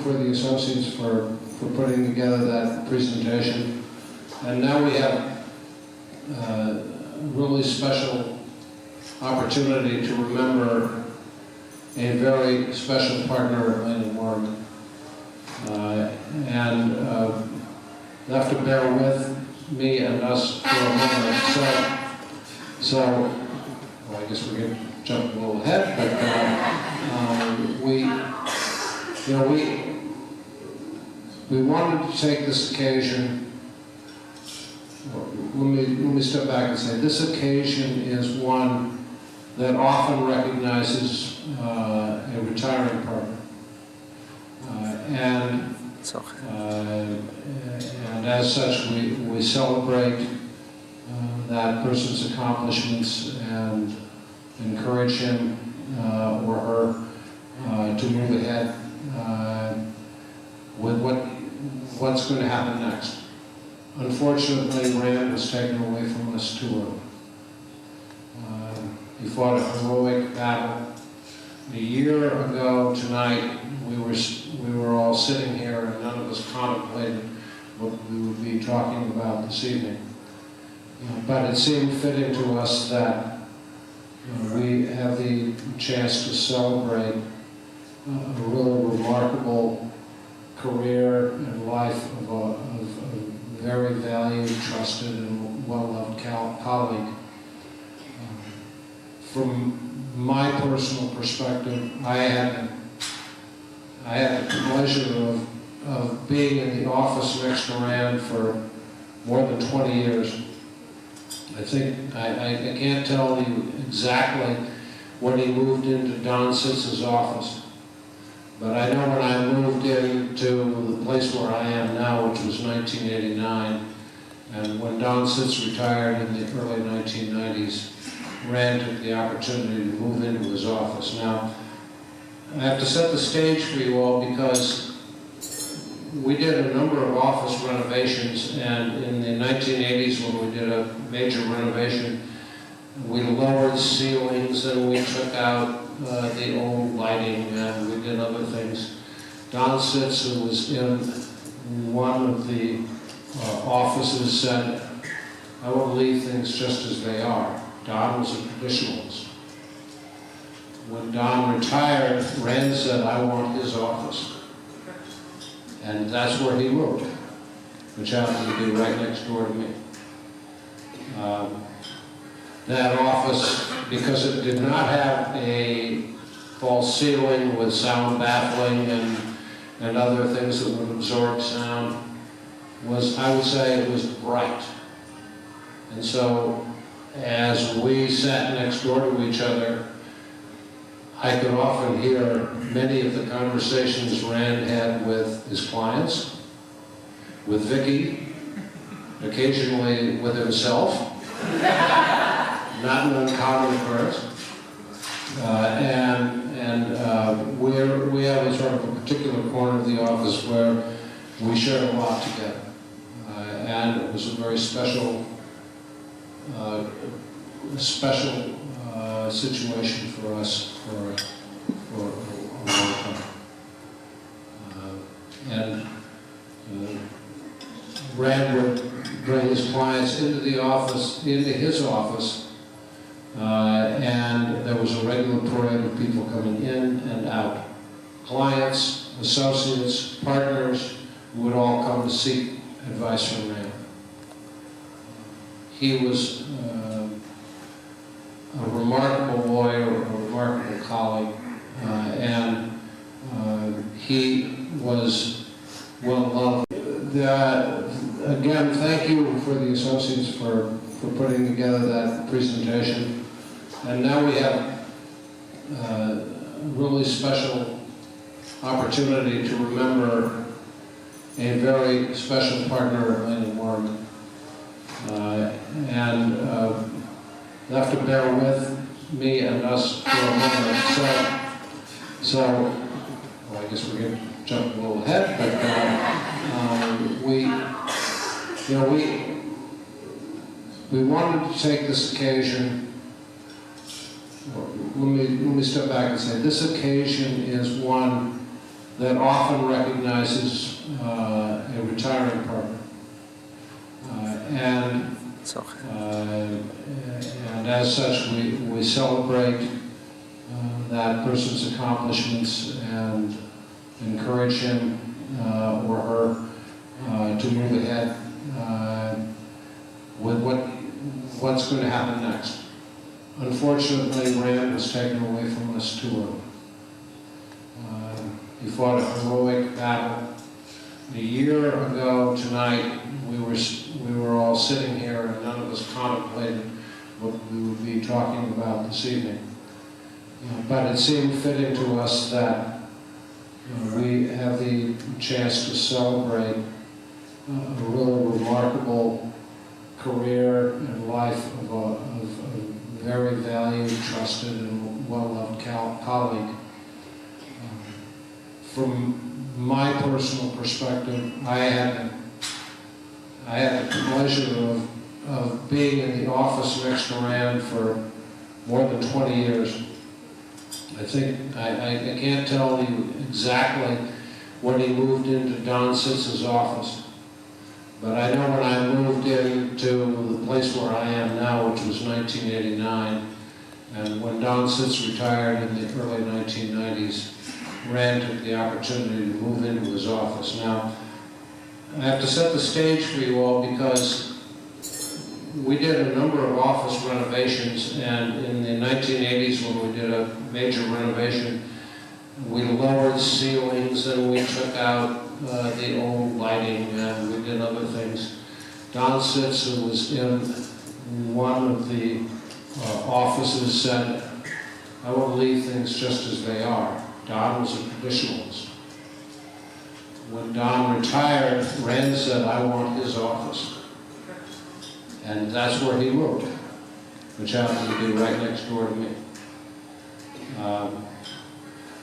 for the associates for putting together that presentation. And now we have a really special opportunity to remember a very special partner in work. And you have to bear with me and us for a moment. So well, I guess we can jump a little ahead, but we wanted to take this occasion. Let me step back and say this occasion is one that often recognizes a retiring partner, and as such we celebrate that person's accomplishments and encourage him or her to move ahead with what's going to happen next. Unfortunately, Rand was taken away from us too early. He fought a heroic battle. A year ago tonight, we were all sitting here and none of us contemplated what we would be talking about this evening. But it seemed fitting to us that we have the chance to celebrate a really remarkable career and life of a very valued, trusted, and well-loved colleague. From my personal perspective, I had the pleasure of being in the office next to Rand for more than 20 years. I think I can't tell you exactly when he moved into Don Sitz's office, but I know when I moved into the place where I am now, which was 1989, and when Don Sitz retired in the early 1990s, Rand took the opportunity to move into his office. Now, I have to set the stage for you all because we did a number of office renovations, and in the 1980s when we did a major renovation, we lowered ceilings and we took out the old lighting and we did other things. Don Sitz, who was in one of the offices, said, "I will leave things just as they are." Don was a traditionalist. When Don retired, Rand said, "I want his office." And that's where he moved, which happened to be right next door to me. That office, because it did not have a false ceiling with sound baffling and other things that would absorb sound, I would say it was bright. And so as we sat next door to each other, I could often hear many of the conversations Rand had with his clients, with Vicki, occasionally with himself, not an uncommon occurrence. We have a sort of a particular corner of the office where we shared a lot together. And it was a very special situation for us for a long time. Rand would bring his clients into his office, and there was a regular parade of people coming in and out. Clients, associates, partners who would all come to seek advice from Rand. He was a remarkable lawyer, a remarkable colleague, and he was well loved. Again, thank you for the associates for putting together that presentation. And now we have a really special opportunity to remember a very special partner in work. And you have to bear with me and us for a moment. So well, I guess we can jump a little ahead, but we wanted to take this occasion. Let me step back and say this occasion is one that often recognizes a retiring partner. And as such, we celebrate that person's accomplishments and encourage him or her to move ahead with what's going to happen next. Unfortunately, Rand was taken away from us too early. He fought a heroic battle. A year ago tonight, we were all sitting here and none of us contemplated what we would be talking about this evening. But it seemed fitting to us that we have the chance to celebrate a really remarkable career and life of a very valued, trusted, and well-loved colleague. From my personal perspective, I had the pleasure of being in the office next to Rand for more than 20 years. I think, I can't tell you exactly when he moved into Don Sitz's office, but I know when I moved into the place where I am now, which was 1989, and when Don Sitz retired in the early 1990s, Rand took the opportunity to move into his office. Now, I have to set the stage for you all because we did a number of office renovations, and in the 1980s when we did a major renovation, we lowered ceilings and we took out the old lighting and we did other things. Don Sitz, who was in one of the offices, said, "I want to leave things just as they are." Don was a traditionalist. When Don retired, Rand said, "I want his office." And that's where he moved, which happened to be right next door to me.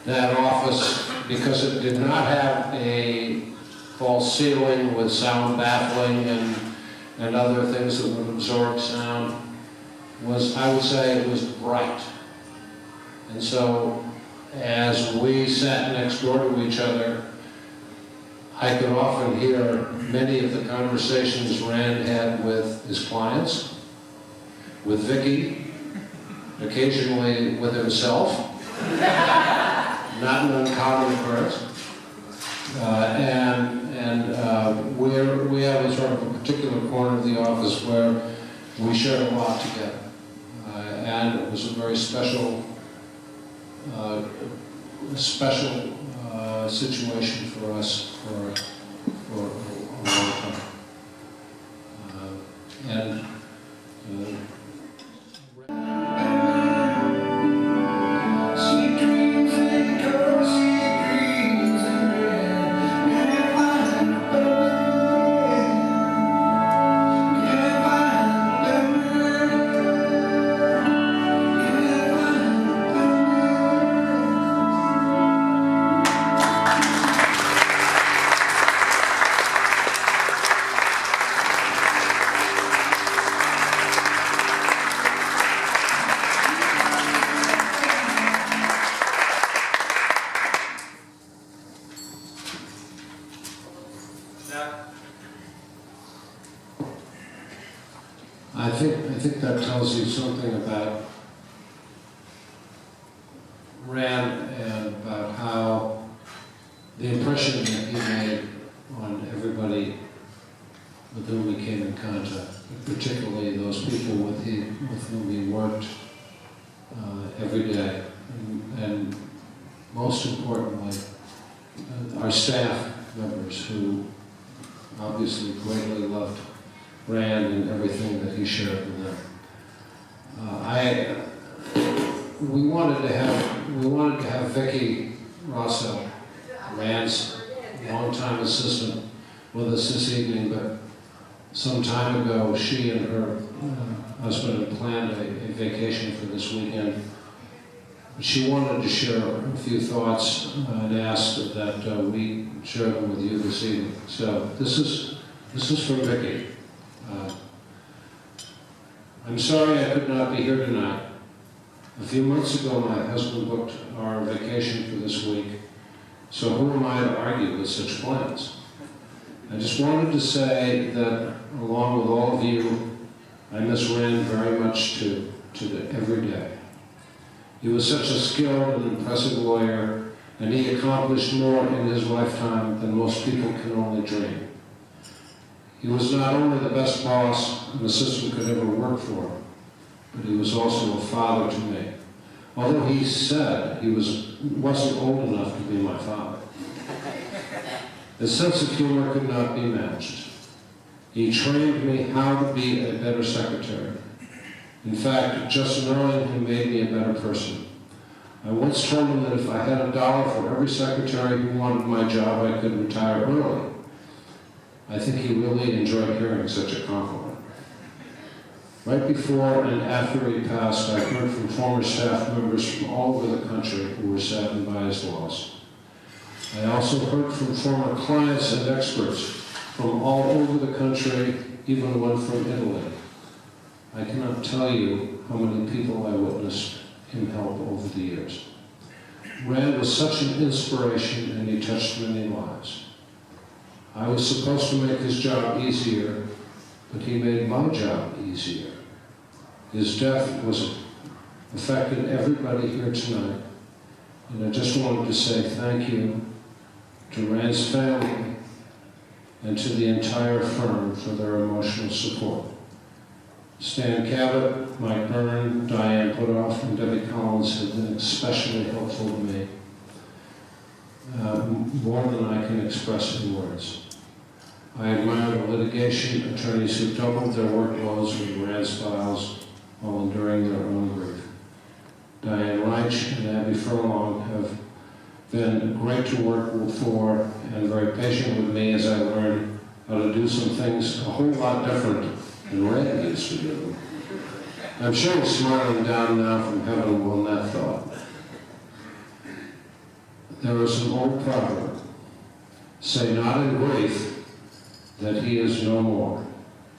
That office, because it did not have a false ceiling with sound baffling and other things that would absorb sound, was, I would say, it was bright. And so, as we sat next door to each other, I could often hear many of the conversations Rand had with his clients, with Vicki, occasionally with himself, not an uncommon occurrence. We have a sort of a particular corner of the office where we shared a lot together. And it was a very special situation for us for a long time. I think that tells you something about Rand and about how the impression that he made on everybody with whom he came in contact, particularly those people with whom he worked every day, and most importantly, our staff members who obviously greatly loved Rand and everything that he shared with them. We wanted to have Vicki Rosso, Rand's longtime assistant, with us this evening, but some time ago she and her husband had planned a vacation for this weekend. She wanted to share a few thoughts and asked that we share them with you this evening. So this is from Vicki. I'm sorry I could not be here tonight. A few months ago, my husband booked our vacation for this week, So who am I to argue with such plans? I just wanted to say that, along with all of you, I miss Rand very much to every day. He was such a skilled and impressive lawyer, and he accomplished more in his lifetime than most people can only dream. He was not only the best boss an assistant could ever work for, but he was also a father to me. Although he said he wasn't old enough to be my father. His sense of humor could not be matched. He trained me how to be a better secretary. In fact, just knowing him made me a better person. I once told him that if I had $1 for every secretary who wanted my job, I could retire early. I think he really enjoyed hearing such a compliment. Right before and after he passed, I heard from former staff members from all over the country who were saddened by his loss. I also heard from former clients and experts from all over the country, even one from Italy. I cannot tell you how many people I witnessed him help over the years. Rand was such an inspiration, and he touched many lives. I was supposed to make his job easier, but he made my job easier. His death affected everybody here tonight, and I just wanted to say thank you to Rand's family and to the entire firm for their emotional support. Stan Cabot, Mike Byrne, Diane Putoff, and Debbie Collins have been especially helpful to me, more than I can express in words. I admire the litigation attorneys who doubled their workloads with Rand's files while enduring their own grief. Diane Reich and Abby Furlong have been great to work for and very patient with me as I learned how to do some things a whole lot different than Rand used to do. I'm sure he's smiling down now from heaven on that thought. There is an old proverb, say not in grief that he is no more,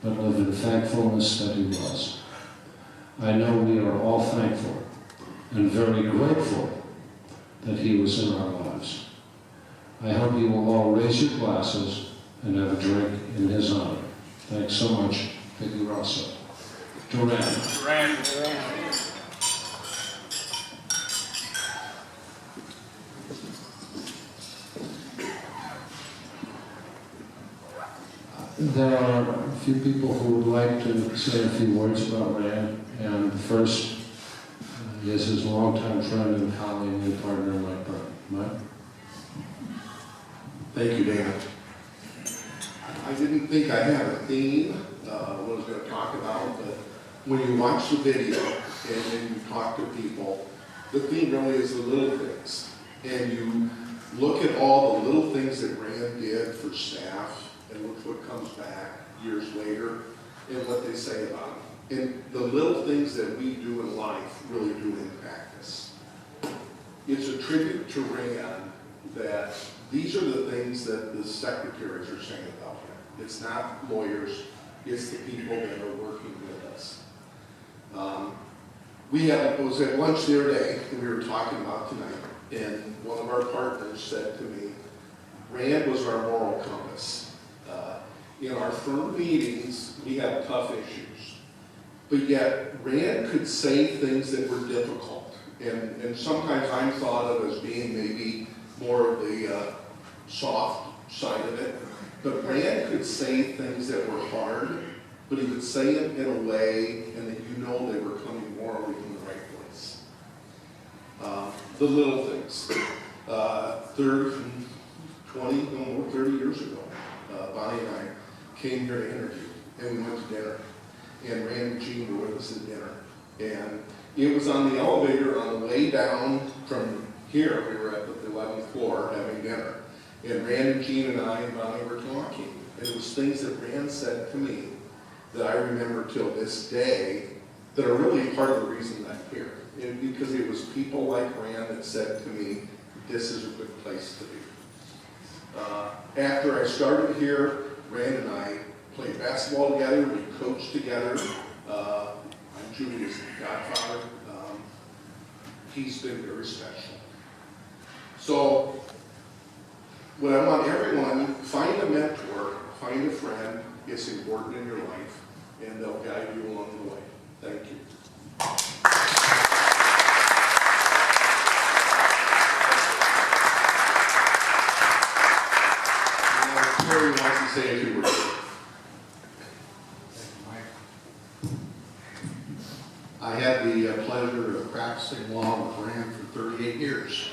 but live in thankfulness that he was. I know we are all thankful and very grateful that he was in our lives. I hope you will all raise your glasses and have a drink in his honor. Thanks so much, Peggy Rosso. Duran. There are a few people who would like to say a few words about Rand, and first is his longtime friend and colleague and partner, Mike Byrne. Mike? Thank you, Dan. I didn't think I had a theme, what I was going to talk about, but when you watch the video and then you talk to people, the theme really is the little things. And you look at all the little things that Rand did for staff, and look what comes back years later, and what they say about him. And the little things that we do in life really do impact us. It's a tribute to Rand that these are the things that the secretaries are saying about him. It's not lawyers, it's the people that are working with us. I was at lunch the other day, and we were talking about tonight, and one of our partners said to me, Rand was our moral compass. In our firm meetings, we had tough issues, but yet Rand could say things that were difficult, and sometimes I'm thought of as being maybe more of the soft side of it, but Rand could say things that were hard, but he would say them in a way and that you know they were coming morally from the right place. The little things. 30 years ago, Bonnie and I came here to interview, and we went to dinner. And Rand and Jean were with us at dinner. And it was on the elevator on the way down from here. We were at the 11th floor having dinner. And Rand and Jean and I and Bonnie were talking. And it was things that Rand said to me that I remember till this day that are really part of the reason I'm here. Because it was people like Rand that said to me, this is a good place to be. After I started here, Rand and I played basketball together, we coached together. I'm Julia's godfather. He's been very special. So what I want everyone, find a mentor, find a friend. It's important in your life, and they'll guide you along the way. Thank you. Now, Terry wants to say a few words. I had the pleasure of practicing law with Rand for 38 years.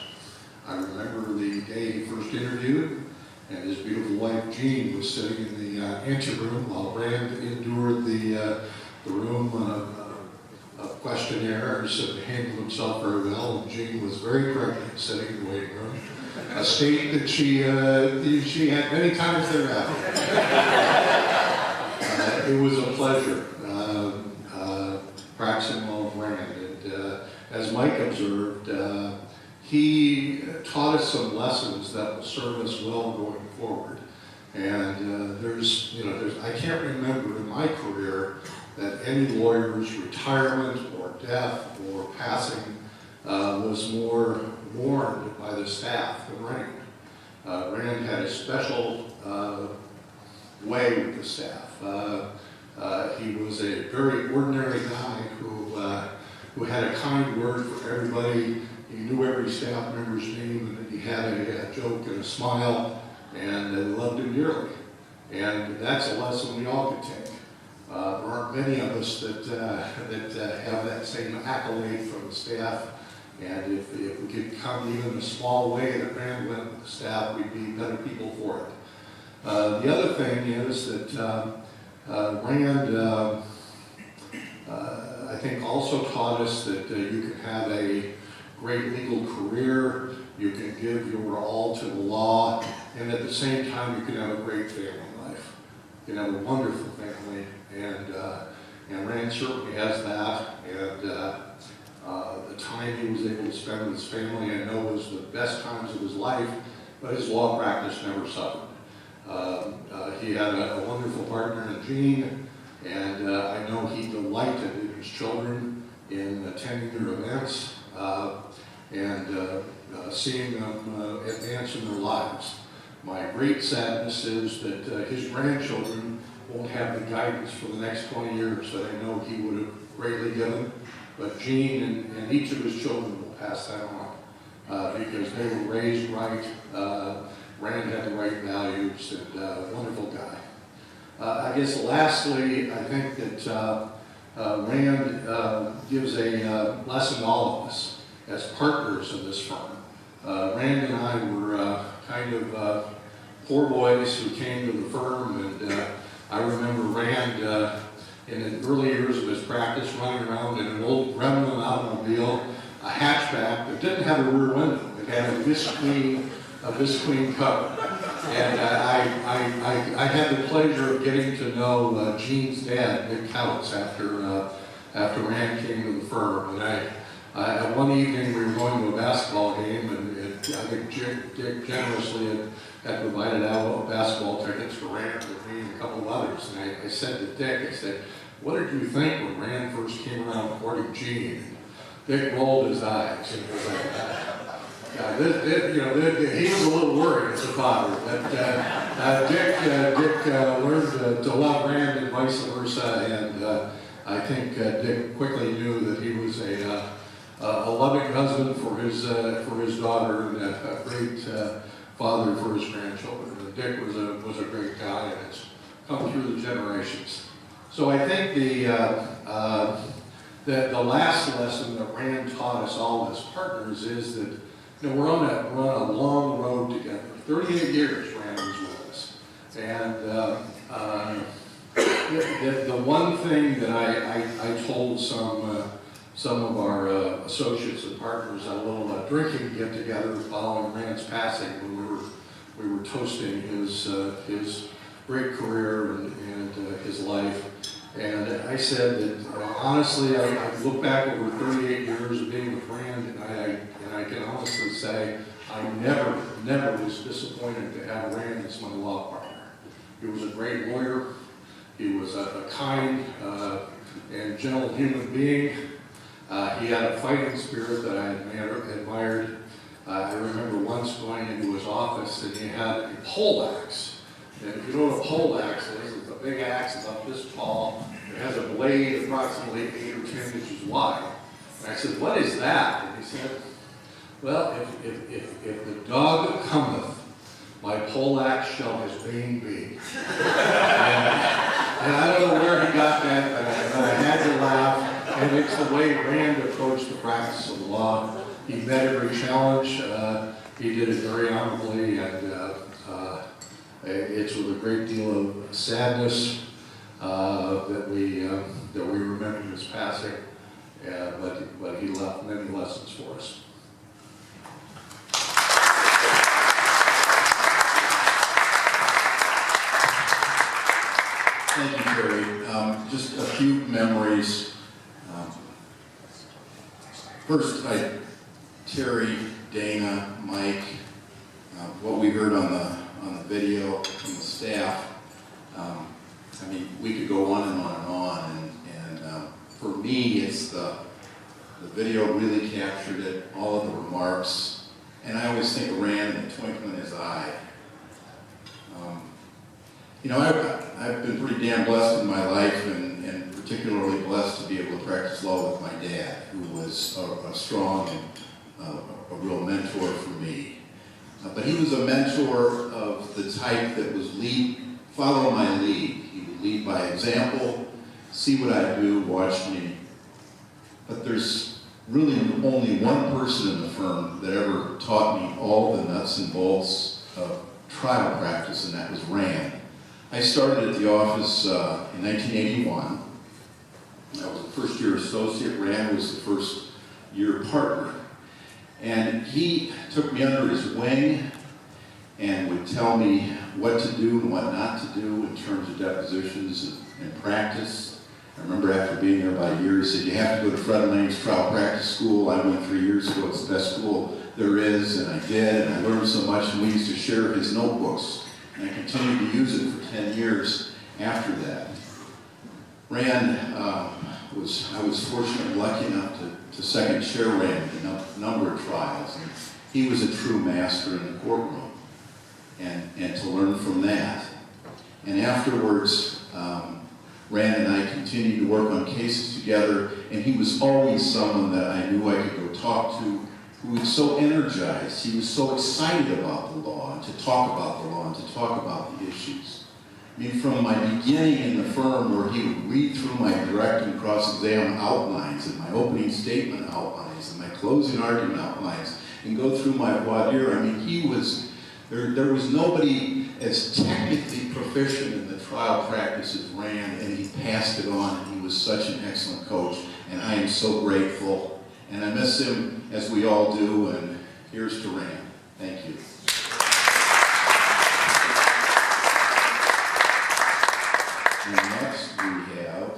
I remember the day he first interviewed, and his beautiful wife Jean was sitting in the anteroom while Rand endured the room questionnaires and handled himself very well. And Jean was very pregnant, sitting in the waiting room, a state that she had many times thereafter. It was a pleasure practicing law with Rand, and as Mike observed, he taught us some lessons that will serve us well going forward. And I can't remember in my career that any lawyer's retirement or death or passing was more mourned by the staff than Rand. Rand had a special way with the staff. He was a very ordinary guy who had a kind word for everybody. He knew every staff member's name, and he had a joke and a smile, and they loved him dearly. And that's a lesson we all could take. There aren't many of us that have that same accolade from the staff, and if we could come even a small way that Rand went with the staff, we'd be better people for it. The other thing is that Rand, I think, also taught us that you can have a great legal career, you can give your all to the law, and at the same time you can have a great family life. You can have a wonderful family, and Rand certainly has that, and the time he was able to spend with his family, I know, was the best times of his life, but his law practice never suffered. He had a wonderful partner in Jean, and I know he delighted in his children in attending their events and seeing them advance in their lives. My great sadness is that his grandchildren won't have the guidance for the next 20 years that I know he would have greatly given, but Jean and each of his children will pass that on because they were raised right. Rand had the right values, and wonderful guy. I guess lastly, I think that Rand gives a lesson to all of us as partners in this firm. Rand and I were kind of poor boys who came to the firm, and I remember Rand in the early years of his practice running around in an old Gremlin automobile, a hatchback that didn't have a rear window. It had a visqueen cover. And I had the pleasure of getting to know Jean's dad, Dick Couts, after Rand came to the firm. And one evening we were going to a basketball game, and I think Dick generously had provided out basketball tickets for Rand and me and a couple of others. And I said to Dick, I said, "What did you think when Rand first came around courting Jean?" And Dick rolled his eyes, and he was like, he was a little worried as a father, but Dick learned to love Rand and vice versa, and I think Dick quickly knew that he was a loving husband for his daughter and a great father for his grandchildren. And Dick was a great guy, and it's come through the generations. So I think the last lesson that Rand taught us all as partners is that we're on a long road together. 38 years Rand was with us, and the one thing that I told some of our associates and partners at a little drinking get together following Rand's passing, when we were toasting his great career and his life. And I said that honestly, I look back over 38 years of being with Rand, and I can honestly say I never was disappointed to have Rand as my law partner. He was a great lawyer. He was a kind and gentle human being. He had a fighting spirit that I admired. I remember once going into his office, and he had pole axe. And if you know what a pole axe is, it's a big axe about this tall. It has a blade approximately 8 or 10 inches wide. And I said, what is that? And he said, well, if the dog cometh, my pole axe shall his bane be. And I don't know where he got that, but I had to laugh. And it's the way Rand approached the practice of law. He met every challenge. He did it very honorably, and it's with a great deal of sadness that we remember his passing. But he left many lessons for us. Thank you, Terry. Just a few memories. First, Terry, Dana, Mike, what we heard on the video from the staff. I mean, we could go on and on and on. And for me, it's the video really captured it, all of the remarks. And I always think of Rand and the twinkle in his eye. You know, I've been pretty damn blessed in my life, and particularly blessed to be able to practice law with my dad, who was a strong and a real mentor for me. But he was a mentor of the type that was follow my lead. He would lead by example, see what I do, watch me. But there's really only one person in the firm that ever taught me all the nuts and bolts of trial practice, and that was Rand. I started at the office in 1981. I was a first-year associate. Rand was the first-year partner. And he took me under his wing and would tell me what to do and what not to do in terms of depositions and practice. I remember after being there about a year, he said, you have to go to Fred Lane's trial practice school. I went 3 years ago. It's the best school there is, and I did, and I learned so much, and we used to share his notebooks. And I continued to use it for 10 years after that. Rand, I was fortunate and lucky enough to second chair Rand in a number of trials. And he was a true master in the courtroom, and to learn from that. And afterwards, Rand and I continued to work on cases together, and he was always someone that I knew I could go talk to, who was so energized. He was so excited about the law, and to talk about the law, and to talk about the issues. I mean, from my beginning in the firm, where he would read through my direct and cross-exam outlines, and my opening statement outlines, and my closing argument outlines, and go through my voir dire. I mean, there was nobody as technically proficient in the trial practice as Rand, and he passed it on, and he was such an excellent coach, and I am so grateful. And I miss him, as we all do, and here's to Rand. Thank you. And next we have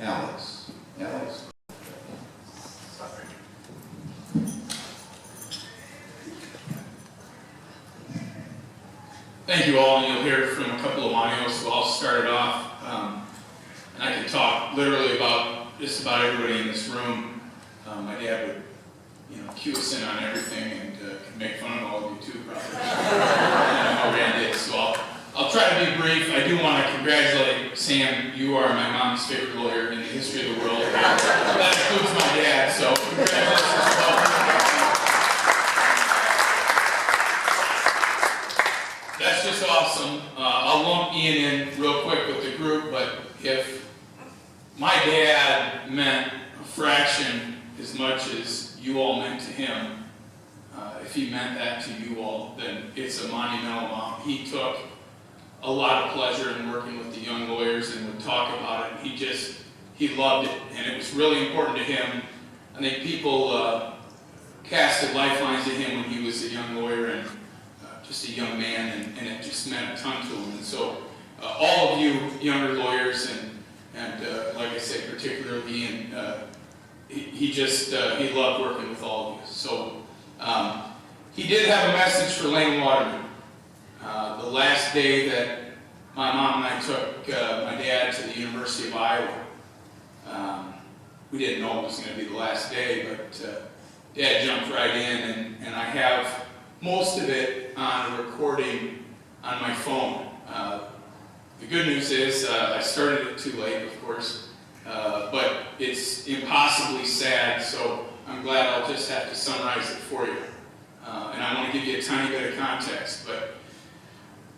Alex. Alex. Thank you all, and you'll hear from a couple of Wonios, so I'll start it off. And I can talk literally about just about everybody in this room. My dad would, cue us in on everything, and could make fun of all of you too, probably. I know how Rand is, so I'll try to be brief. I do want to congratulate Sam. You are my mom's favorite lawyer in the history of the world. That includes my dad, so congratulations as well. That's just awesome. I'll lump Ian in real quick with the group, but if my dad meant a fraction as much as you all meant to him, if he meant that to you all, then it's a monumental amount. He took a lot of pleasure in working with the young lawyers and would talk about it. He loved it, and it was really important to him. I think people casted lifelines to him when he was a young lawyer and just a young man, and it just meant a ton to him. And so all of you younger lawyers, and like I said, particularly Ian, he loved working with all of you. So he did have a message for Lane Waterman. The last day that my mom and I took my dad to the University of Iowa, we didn't know it was going to be the last day, but Dad jumped right in, and I have most of it on a recording on my phone. The good news is I started it too late, of course, but it's impossibly sad, so I'm glad I'll just have to summarize it for you. And I want to give you a tiny bit of context. But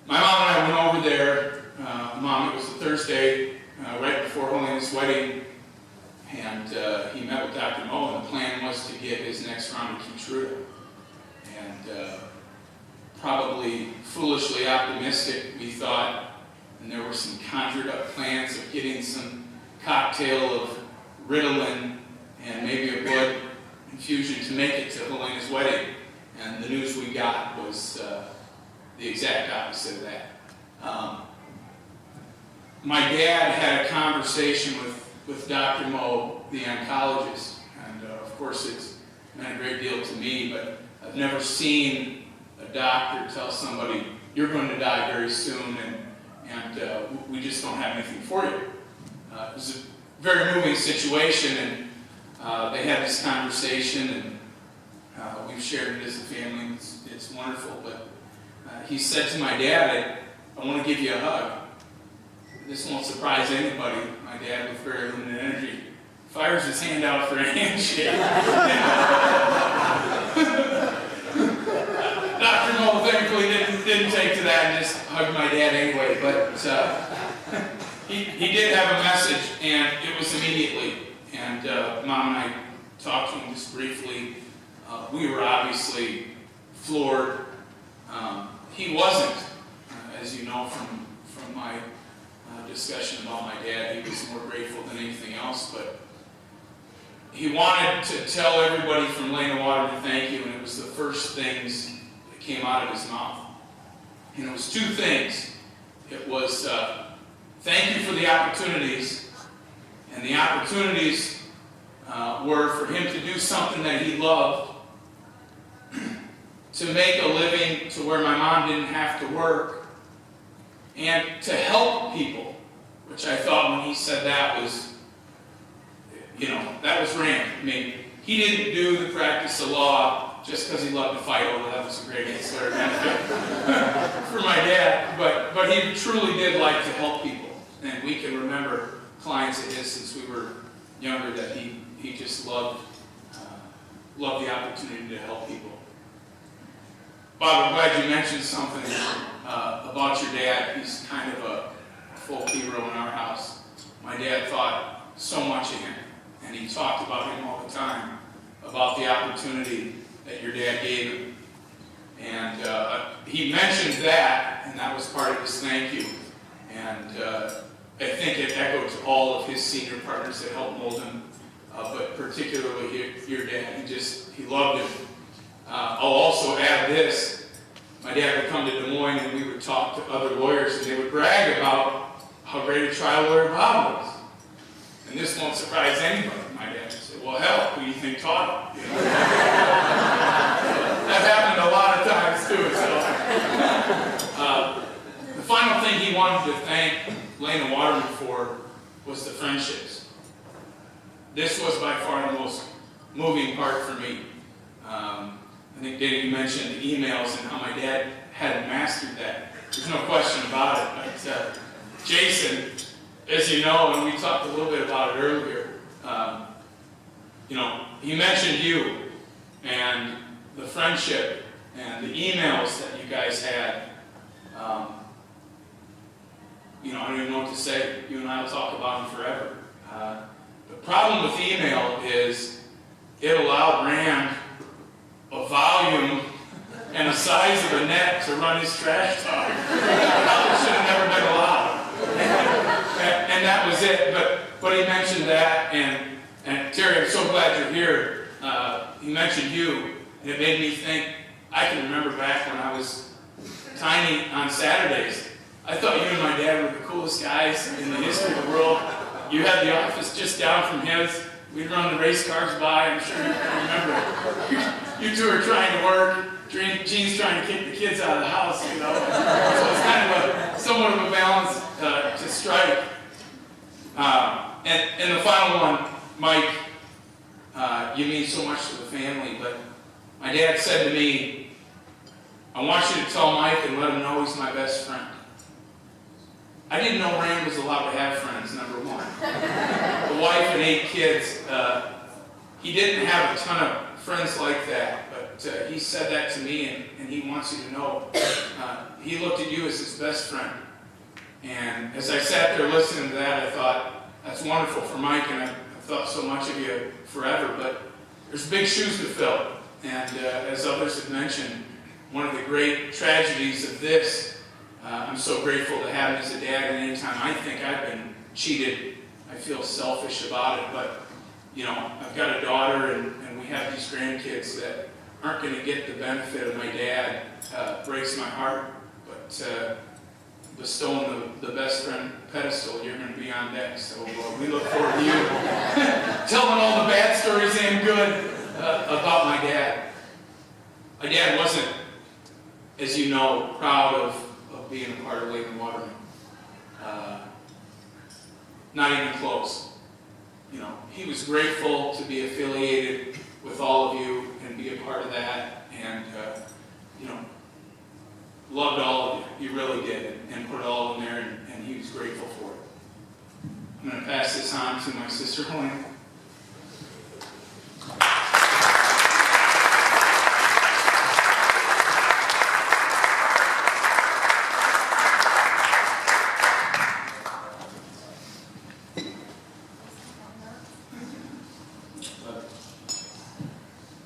my mom and I went over there. Mom, it was a Thursday right before Helena's wedding, and he met with Dr. Mo, and the plan was to get his next round of Keytruda. And probably foolishly optimistic, we thought, and there were some conjured up plans of getting some cocktail of Ritalin and maybe a blood infusion to make it to Helena's wedding. And the news we got was the exact opposite of that. My dad had a conversation with Dr. Mo, the oncologist, and of course it's meant a great deal to me, but I've never seen a doctor tell somebody, you're going to die very soon, and we just don't have anything for you. It was a very moving situation, and they had this conversation, and we've shared it as a family. It's wonderful, but he said to my dad, I want to give you a hug. This won't surprise anybody. My dad, with very limited energy, fires his hand out for a handshake. Dr. Mo thankfully didn't take to that and just hugged my dad anyway, but he did have a message, and it was immediately. And Mom and I talked to him just briefly. We were obviously floored. He wasn't, as you know from my discussion about my dad. He was more grateful than anything else, but he wanted to tell everybody from Lane of Waterman thank you, and it was the first things that came out of his mouth. And it was two things. It was thank you for the opportunities, and the opportunities were for him to do something that he loved, to make a living to where my mom didn't have to work, and to help people, which I thought when he said that was, that was random. I mean, he didn't do the practice of law just because he loved to fight, although that was a great ancillary benefit for my dad, but he truly did like to help people. And we can remember clients of his since we were younger that he just loved the opportunity to help people. Bob, I'm glad you mentioned something about your dad. He's kind of a folk hero in our house. My dad thought so much of him, and he talked about him all the time, about the opportunity that your dad gave him. And he mentioned that, and that was part of his thank you. And I think it echoed to all of his senior partners that helped mold him, but particularly your dad. He loved him. I'll also add this. My dad would come to Des Moines and we would talk to other lawyers, and they would brag about how great a trial lawyer Bob was. And this won't surprise anybody. My dad would say, well, hell, who do you think taught him? That happened a lot of times too. So, the final thing he wanted to thank Lane of Waterman for was the friendships. This was by far the most moving part for me. I think Dave, you mentioned the emails and how my dad had mastered that. There's no question about it. But Jason, as you know, and we talked a little bit about it earlier, he mentioned you and the friendship and the emails that you guys had. I don't even know what to say. You and I will talk about them forever. The problem with email is it allowed Rand a volume and a size of a net to run his trash talk. It should have never been allowed. And that was it. But he mentioned that, and Terry, I'm so glad you're here. He mentioned you, and it made me think, I can remember back when I was tiny on Saturdays. I thought you and my dad were the coolest guys in the history of the world. You had the office just down from his. We'd run the race cars by. I'm sure you can remember. You two are trying to work. Gene's trying to kick the kids out of the house, So it's kind of somewhat of a balance to strike. And the final one, Mike, you mean so much to the family, but my dad said to me, I want you to tell Mike and let him know he's my best friend. I didn't know Rand was allowed to have friends, number one. A wife and 8 kids. He didn't have a ton of friends like that, but he said that to me, and he wants you to know he looked at you as his best friend. And as I sat there listening to that, I thought, that's wonderful for Mike, and I've thought so much of you forever, but there's big shoes to fill. And as others have mentioned, one of the great tragedies of this, I'm so grateful to have him as a dad, and anytime I think I've been cheated, I feel selfish about it, but you know, I've got a daughter and we have these grandkids that aren't going to get the benefit of my dad. Breaks my heart, but bestowing the best friend pedestal, you're going to be on next. So we look forward to you telling all the bad stories and good about my dad. My dad wasn't, as you know, proud of being a part of Lake and Waterman. Not even close. You know, he was grateful to be affiliated with all of you and be a part of that, and you know, loved all of you. He really did, and put it all in there, and he was grateful for it. I'm going to pass this on to my sister Helena.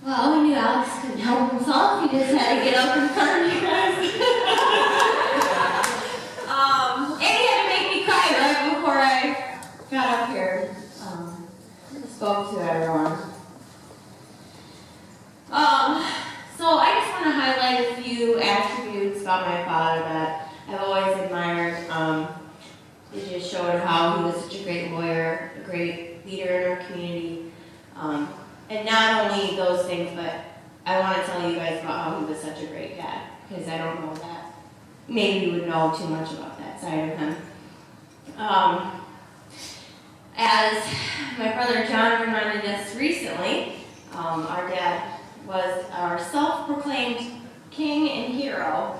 Well, we knew Alex couldn't help himself. He just had to get up in front of you guys. And he had to make me cry right before I got up here. Spoke to everyone. So I just want to highlight a few attributes about my father that I've always admired. It just showed how he was such a great lawyer, a great leader in our community. And not only those things, but I want to tell you guys about how he was such a great dad, because I don't know that. Maybe you would know too much about that side of him. As my brother John reminded us recently, our dad was our self-proclaimed king and hero.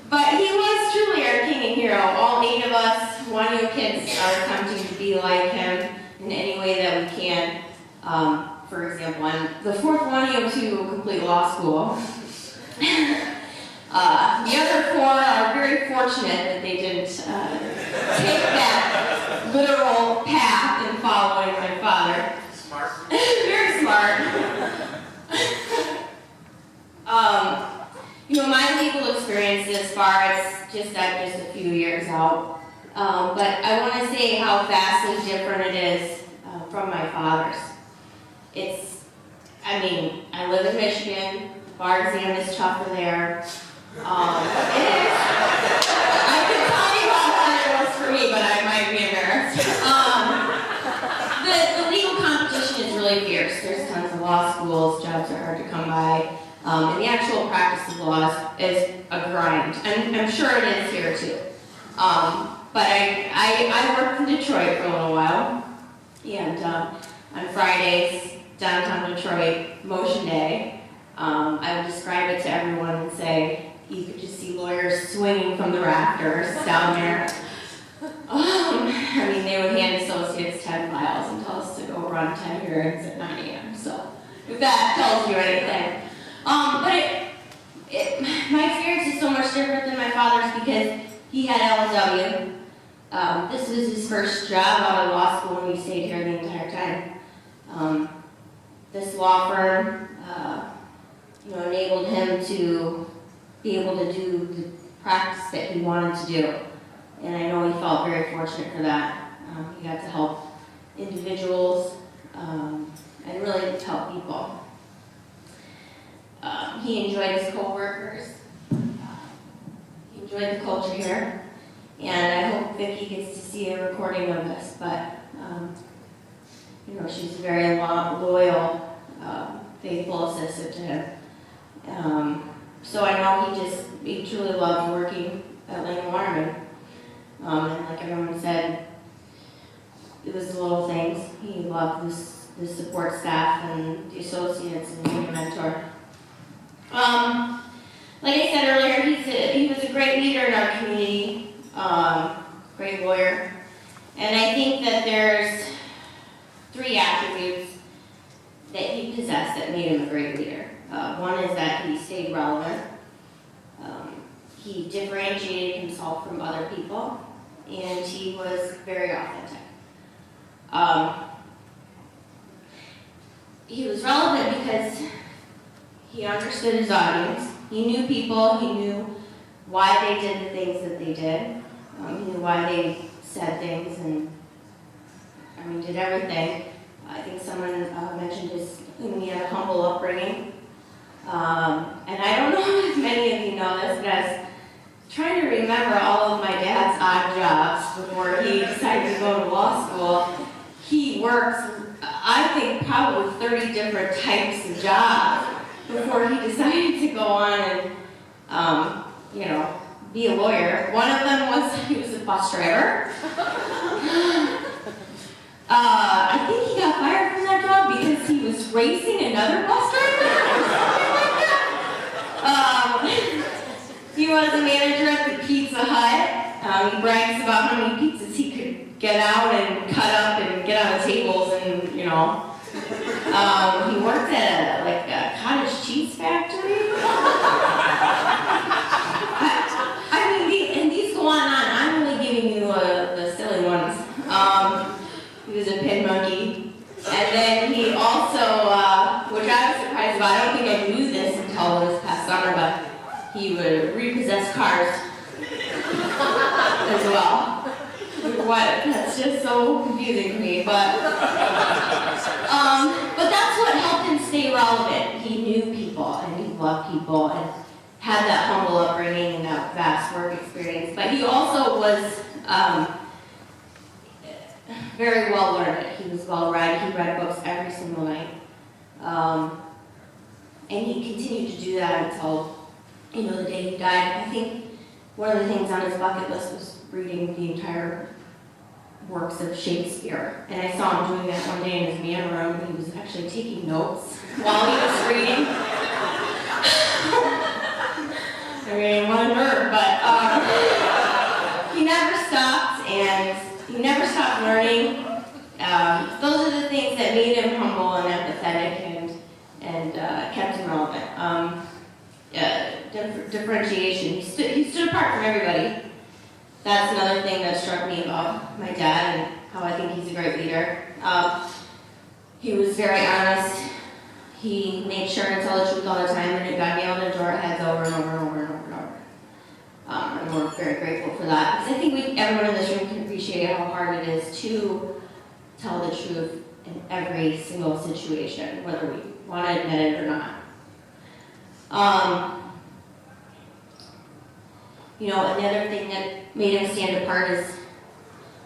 But he was truly our king and hero. All 8 of us Wonio kids are attempting to be like him in any way that we can. For example, I'm the 4th Wonio to complete law school. The other 4 are very fortunate that they didn't take that literal path in following my father. Smart. Very smart. You know, my legal experience this far, it's just a few years out. But I want to say how vastly different it is from my father's. I live in Michigan. The bar exam is tougher there. It is. I can tell you how hard it was for me, but I might be embarrassed. The legal competition is really fierce. There's tons of law schools. Jobs are hard to come by. And the actual practice of law is a grind. And I'm sure it is here too. But I worked in Detroit for a little while, and on Fridays, downtown Detroit, motion day, I would describe it to everyone and say, you could just see lawyers swinging from the rafters down there. They would hand associates 10 files and tell us to go run 10 hearings at 9 a.m. So, if that tells you anything. But my experience is so much different than my father's because he had LW. This was his first job out of law school, and he stayed here the entire time. This law firm, enabled him to be able to do the practice that he wanted to do, and I know he felt very fortunate for that. He got to help individuals and really to help people. He enjoyed his co-workers. He enjoyed the culture here. And I hope Vicki gets to see a recording of this, but, she's a very loyal, faithful assistant to him. So I know he truly loved working at Lake and Waterman. And like everyone said, it was the little things. He loved the support staff and the associates and being a mentor. great lawyer. And I think that there's 3 attributes that he possessed that made him a great leader. One is that he stayed relevant. He differentiated himself from other people, and he was very authentic. He was relevant because he understood his audience. He knew people, he knew why they did the things that they did. He knew why they said things and, did everything. I think someone mentioned he had a humble upbringing. And I don't know if many of you know this, but I was trying to remember all of my dad's odd jobs before he decided to go to law school. He worked, I think, probably 30 different types of jobs before he decided to go on and, be a lawyer. One of them was he was a bus driver. I think he got fired from that job because he was racing another bus driver or something like that. He was a manager at the Pizza Hut. He brags about how many pizzas he could get out and cut up and get on the tables and, he worked at a cottage cheese factory. And these go on and on. I'm only giving you the silly ones. He was a pin monkey. And then he also, which I was surprised about, I don't think I knew this until this past summer, but he would repossess cars as well. What? That's just so confusing to me, but that's what helped him stay relevant. He knew people and he loved people and had that humble upbringing and that vast work experience. But he also was very well learned. He was well read. He read books every single night, and he continued to do that until the day he died. I think one of the things on his bucket list was reading the entire works of Shakespeare. And I saw him doing that one day in his man room, and he was actually taking notes while he was reading. What a nerd, but he never stopped, and he never stopped learning. Those are the things that made him humble and empathetic and kept him relevant. Differentiation. He stood apart from everybody. That's another thing that struck me about my dad and how I think he's a great leader. He was very honest. He made sure to tell the truth all the time, and it got nailed into our heads over and over and over and over and over. And we're very grateful for that. Because I think everyone in this room can appreciate how hard it is to tell the truth in every single situation, whether we want to admit it or not. Another thing that made him stand apart is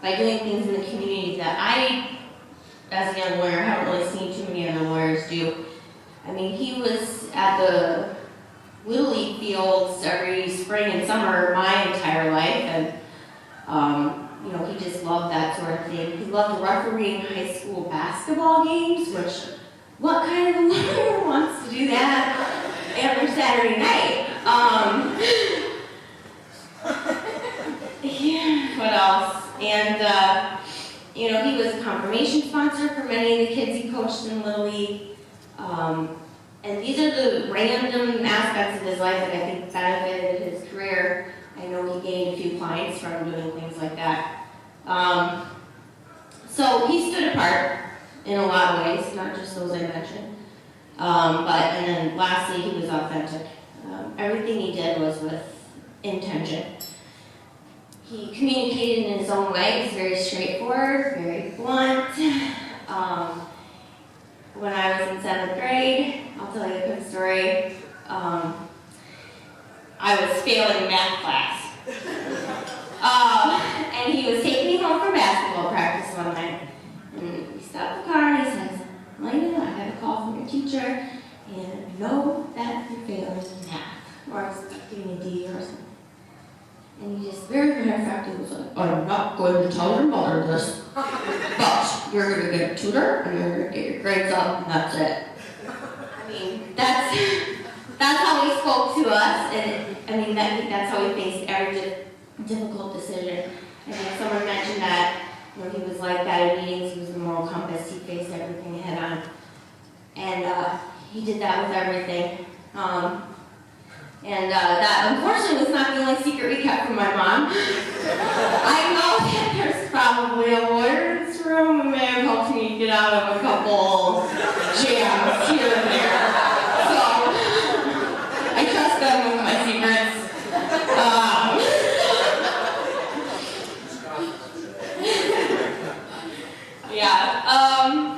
by doing things in the community that I, as a young lawyer, haven't really seen too many other lawyers do. He was at the Little League fields every spring and summer my entire life, and he just loved that sort of thing. He loved refereeing high school basketball games, which, what kind of a lawyer wants to do that every Saturday night? What else? And, he was a confirmation sponsor for many of the kids he coached in Little League. And these are the random aspects of his life that I think benefited his career. I know he gained a few clients from doing things like that. So he stood apart in a lot of ways, not just those I mentioned. And then lastly, he was authentic. Everything he did was with intention. He communicated in his own way. He was very straightforward, very blunt. When I was in 7th grade, I'll tell you a quick story. I was failing math class. And he was taking me home from basketball practice one night. And he stopped the car and he says, "Lena, I had a call from your teacher, and I know that you're failing in math, or expecting a D or something." And he just very matter of fact, he was like, "I'm not going to tell your mother this, but you're going to get a tutor, and you're going to get your grades up, and that's it." That's how he spoke to us, and that's how he faced every difficult decision. I think someone mentioned that when he was like that at meetings, he was the moral compass, he faced everything head on. And he did that with everything. That unfortunately was not the only secret we kept from my mom. I know that there's probably a lawyer in this room who may have helped me get out of a couple jams here and there. So, I trust them with my secrets.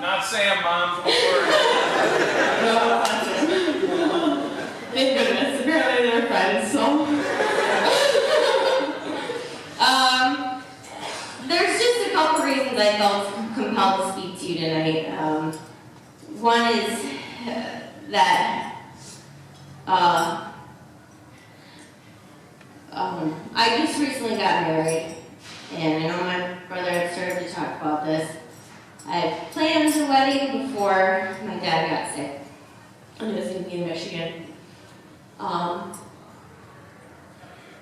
Not Sam, Mom, don't worry. No, thank goodness. Apparently they're friends, so. There's just a couple reasons I felt compelled to speak to you tonight. One is that I just recently got married, and I know my brother had started to talk about this. I planned the wedding before my dad got sick, and it was going to be in Michigan.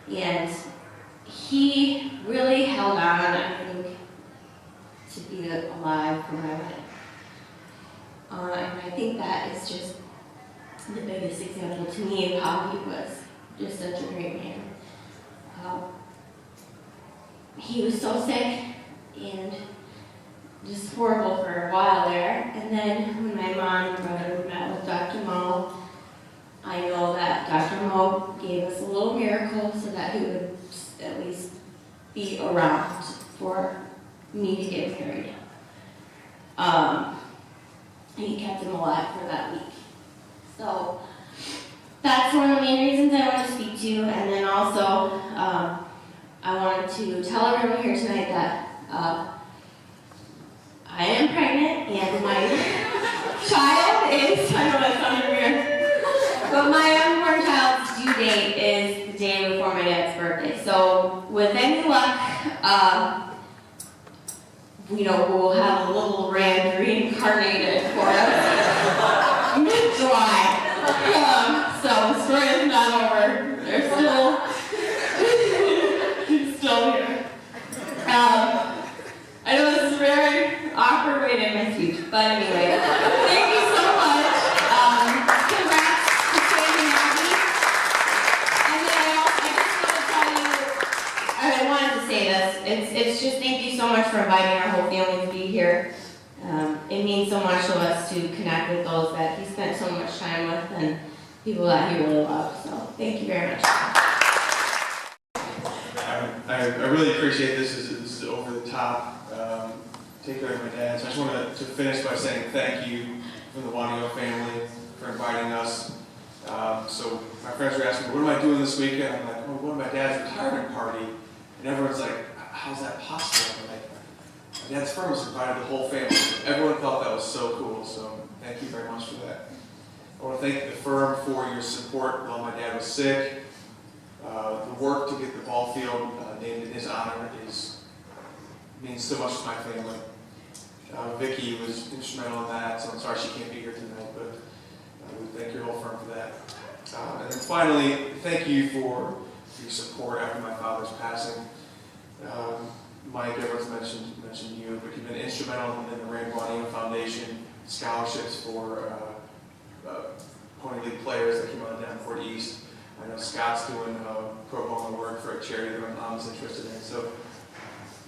And he really held on, I think, to be alive for my wedding. And I think that is just the biggest example to me of how he was just such a great man. He was so sick and just horrible for a while there. And then when my mom and brother met with Dr. Mo, I know that Dr. Mo gave us a little miracle so that he would at least be around for me to get married. He kept him alive for that week. So that's one of the main reasons I want to speak to you. And then also, I wanted to tell everyone here tonight that I am pregnant and my child is, I know that sounded weird, but my unborn child's due date is the day before my dad's birthday. So with any luck, we'll have a little ram reincarnated for us mid-July. So the story is not over. They're still here. I know this is a very awkward way to end my speech, but anyway, thank you so much. Congrats to Sandy and Abby. And then I wanted to say this. It's just thank you so much for inviting our whole family to be here. It means so much to us to connect with those that he spent so much time with and people that he really loved. So thank you very much. I really appreciate this. This is over the top. Take care of my dad. So I just wanted to finish by saying thank you from the Wonio family for inviting us. So my friends were asking me, what am I doing this weekend? I'm like, oh, going to my dad's retirement party. And everyone's like, how's that possible? I'm like, my dad's firm has invited the whole family. Everyone thought that was so cool. So thank you very much for that. I want to thank the firm for your support while my dad was sick. The work to get the ball field named in his honor means so much to my family. Vicki was instrumental in that, so I'm sorry she can't be here tonight, but we thank your whole firm for that. And then finally, thank you for your support after my father's passing. Mike, everyone's mentioned you, but you've been instrumental in the Rand Wonio Foundation scholarships for Pony League players that came out of Davenport East. I know Scott's doing pro bono work for a charity that my mom's interested in. So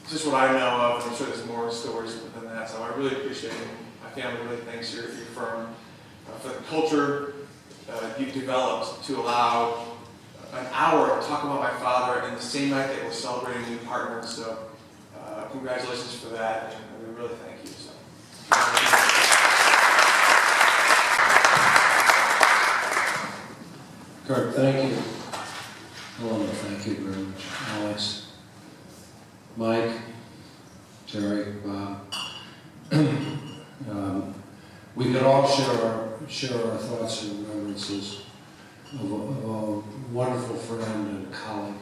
it's just what I know of, and I'm sure there's more stories than that. So I really appreciate it. My family really thanks your firm for the culture you've developed to allow an hour to talk about my father in the same night that we're celebrating a new partner. So congratulations for that, and we really thank you. So. Kurt, thank you. I want to thank you very much. Alex, Mike, Terry, Bob. We could all share our thoughts and remembrances of a wonderful friend and colleague.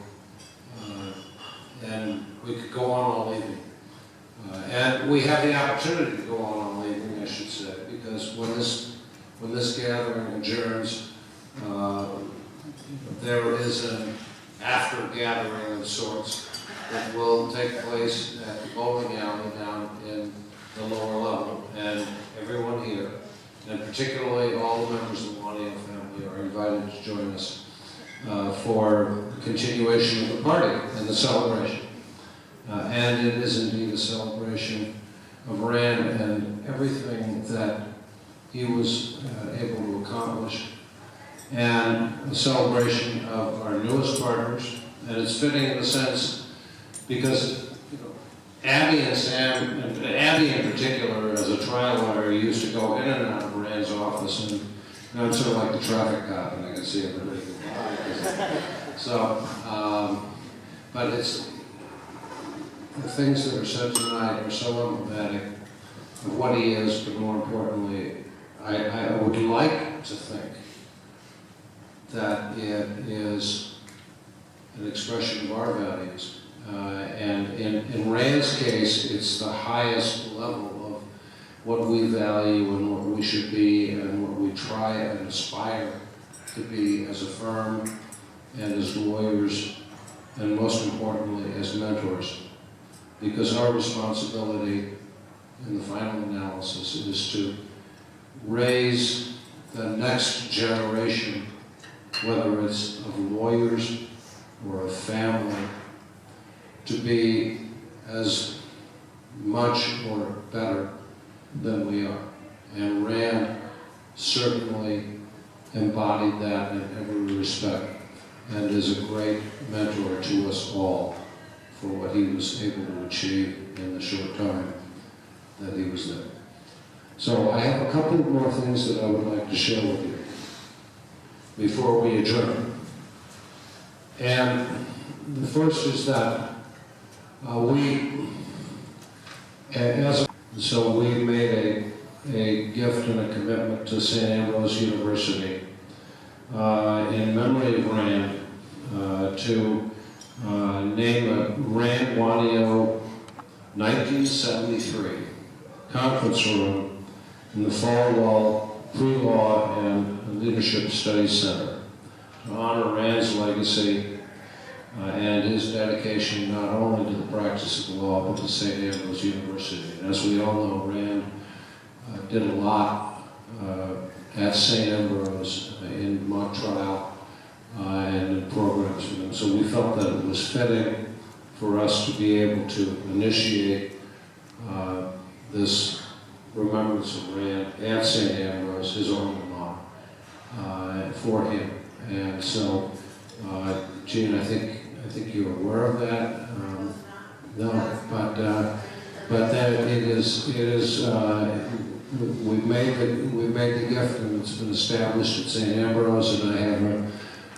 And we could go on all evening. And we have the opportunity to go on all evening, I should say, because when this gathering adjourns, there is an after gathering of sorts that will take place at the bowling alley down in the lower level. And everyone here, and particularly all the members of the Wonio family, are invited to join us for continuation of the party and the celebration. And it is indeed a celebration of Rand and everything that he was able to accomplish, and a celebration of our newest partners. And it's fitting in the sense because, you know, Abby and Sam, and Abby in particular, as a trial lawyer, used to go in and out of Rand's office, and I'm sort of like the traffic cop, and I can see everybody go by. So, but it's the things that are said tonight are so emblematic of what he is, but more importantly, I would like to think that it is an expression of our values. And in Rand's case, it's the highest level of what we value and what we should be and what we try and aspire to be as a firm and as lawyers, and most importantly, as mentors. Because our responsibility in the final analysis is to raise the next generation, whether it's of lawyers or a family, to be as much or better than we are. And Rand certainly embodied that in every respect, and is a great mentor to us all for what he was able to achieve in the short time that he was there. So I have a couple more things that I would like to share with you before we adjourn. And the first is that so we made a gift and a commitment to St. Ambrose University in memory of Rand to name a Rand Wonio 1973 conference room in the Falwell Pre-Law and Leadership Studies Center to honor Rand's legacy and his dedication not only to the practice of the law, but to St. Ambrose University. And as we all know, Rand did a lot at St. Ambrose in mock trial and in programs for them. So we felt that it was fitting for us to be able to initiate this remembrance of Rand at St. Ambrose, his alma mater, for him. And so, Gene, I think you're aware of that. No, but that it is. We've made the gift, and it's been established at St. Ambrose, and I have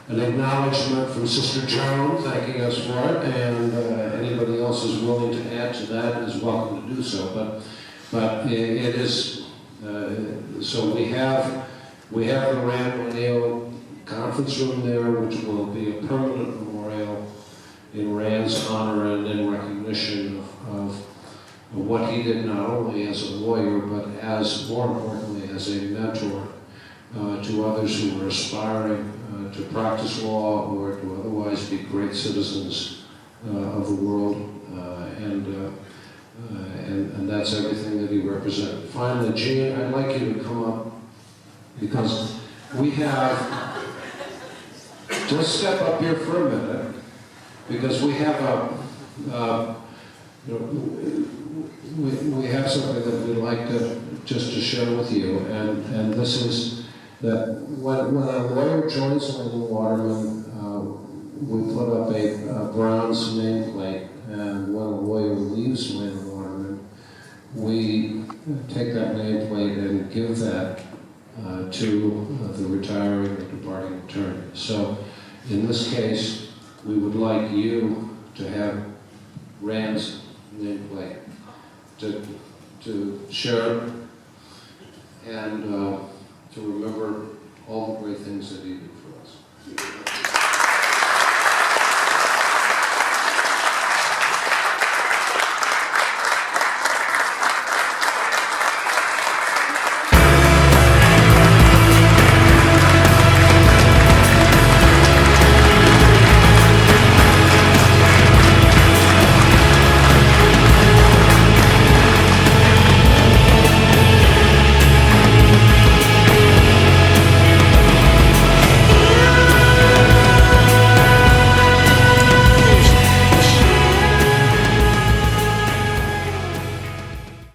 an acknowledgement from Sister Joan thanking us for it, and anybody else is willing to add to that is welcome to do so. But it is so we have the Rand Wonio conference room there, which will be a permanent memorial in Rand's honor and in recognition of what he did not only as a lawyer, but more importantly, as a mentor to others who were aspiring to practice law or to otherwise be great citizens of the world, and that's everything that he represented. Finally, Gene, I'd like you to come up, because we have, just step up here for a minute, because we have we have something that we'd like to share with you, and this is that when a lawyer joins Waterman, we put up a bronze nameplate, and when a lawyer leaves Waterman, we take that nameplate and give that to the retiring or departing attorney. So in this case, we would like you to have Rand's nameplate to share and to remember all the great things that he did for us.